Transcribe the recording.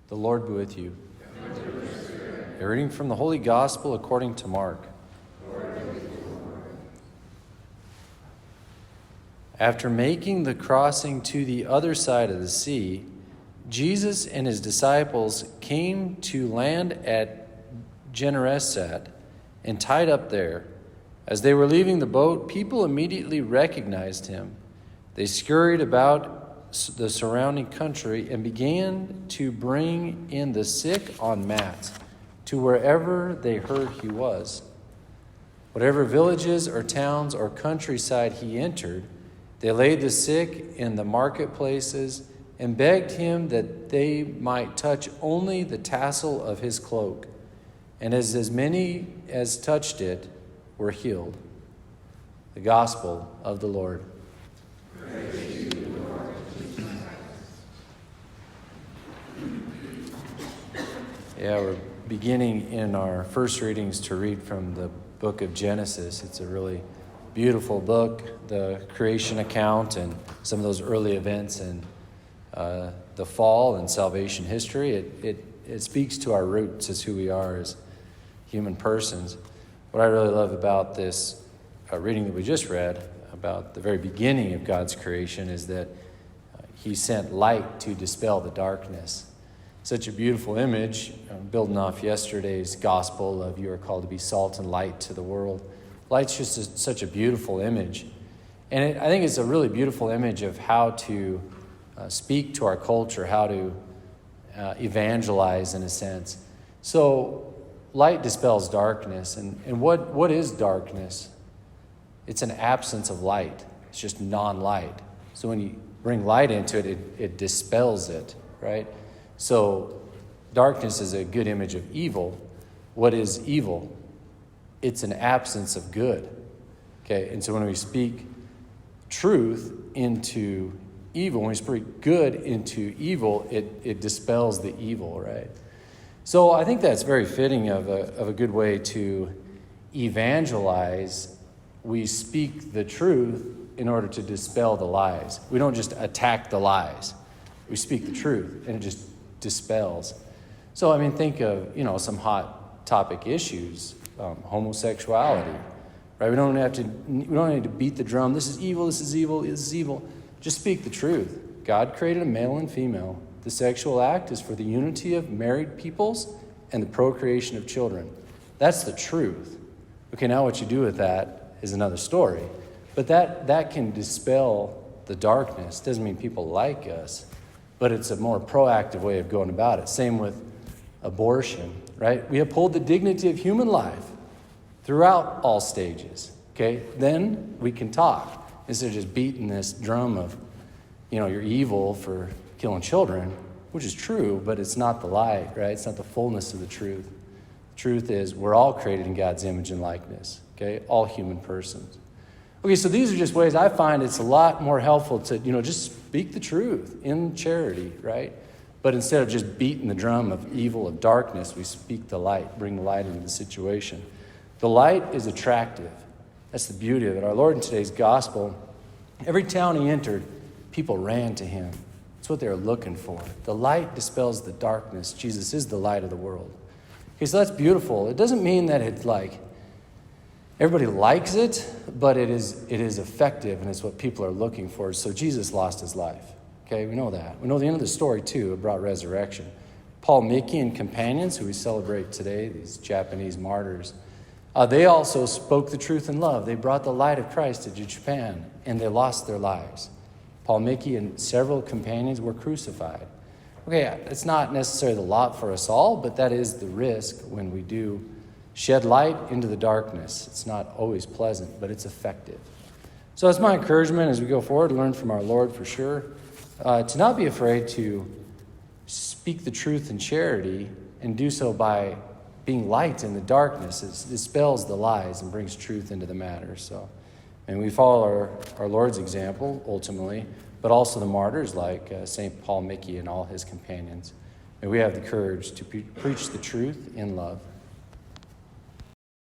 The Lord be with you. A reading from the Holy Gospel according to Mark. After making the crossing to the other side of the sea, Jesus and his disciples came to land at Gennesaret and tied up there. As they were leaving the boat, people immediately recognized him. They scurried about the surrounding country and began to bring in the sick on mats to wherever they heard he was. Whatever villages or towns or countryside he entered, they laid the sick in the marketplaces and begged him that they might touch only the tassel of his cloak. And as many as touched it were healed. The Gospel of the Lord. Praise you, Lord. Yeah, we're beginning in our first readings to read from the book of Genesis. It's a really beautiful book, the creation account and some of those early events and the fall and salvation history. It speaks to our roots as who we are as human persons. What I really love about this reading that we just read about the very beginning of God's creation is that he sent light to dispel the darkness. Such a beautiful image, building off yesterday's gospel of you are called to be salt and light to the world. Light's just such a beautiful image. And I think it's a really beautiful image of how to speak to our culture, how to evangelize in a sense. So light dispels darkness. And what is darkness? It's an absence of light. It's just non-light. So when you bring light into it, it dispels it, right? So darkness is a good image of evil. What is evil? It's an absence of good. Okay, and so when we speak truth into evil, when we speak good into evil, it dispels the evil, right? So I think that's very fitting of a good way to evangelize. We speak the truth in order to dispel the lies. We don't just attack the lies. We speak the truth, and it just dispels. So, I mean, think of, some hot topic issues, homosexuality, right? We don't need to beat the drum. This is evil, this is evil, this is evil. Just speak the truth. God created a male and female. The sexual act is for the unity of married peoples and the procreation of children. That's the truth. Okay, now what you do with that is another story. But that can dispel the darkness. Doesn't mean people like us, but it's a more proactive way of going about it. Same with abortion, right? We uphold the dignity of human life throughout all stages, okay? Then we can talk instead of just beating this drum of, you're evil for killing children, which is true, but it's not the light, right? It's not the fullness of the truth. The truth is we're all created in God's image and likeness, okay? All human persons. Okay, so these are just ways I find it's a lot more helpful to, just speak the truth in charity, right? But instead of just beating the drum of evil, of darkness, we speak the light, bring the light into the situation. The light is attractive. That's the beauty of it. Our Lord in today's gospel, every town he entered, people ran to him. That's what they were looking for. The light dispels the darkness. Jesus is the light of the world. Okay, so that's beautiful. It doesn't mean that it's like everybody likes it, but it is effective, and it's what people are looking for. So Jesus lost his life. Okay, we know that. We know the end of the story, too. It brought resurrection. Paul Miki and companions, who we celebrate today, these Japanese martyrs, they also spoke the truth in love. They brought the light of Christ to Japan, and they lost their lives. Paul Miki and several companions were crucified. Okay, it's not necessarily the lot for us all, but that is the risk when we do shed light into the darkness. It's not always pleasant, but it's effective. So that's my encouragement as we go forward, learn from our Lord for sure, to not be afraid to speak the truth in charity and do so by being light in the darkness. It dispels the lies and brings truth into the matter. So, and we follow our Lord's example ultimately, but also the martyrs like St. Paul Miki and all his companions. May we have the courage to preach the truth in love.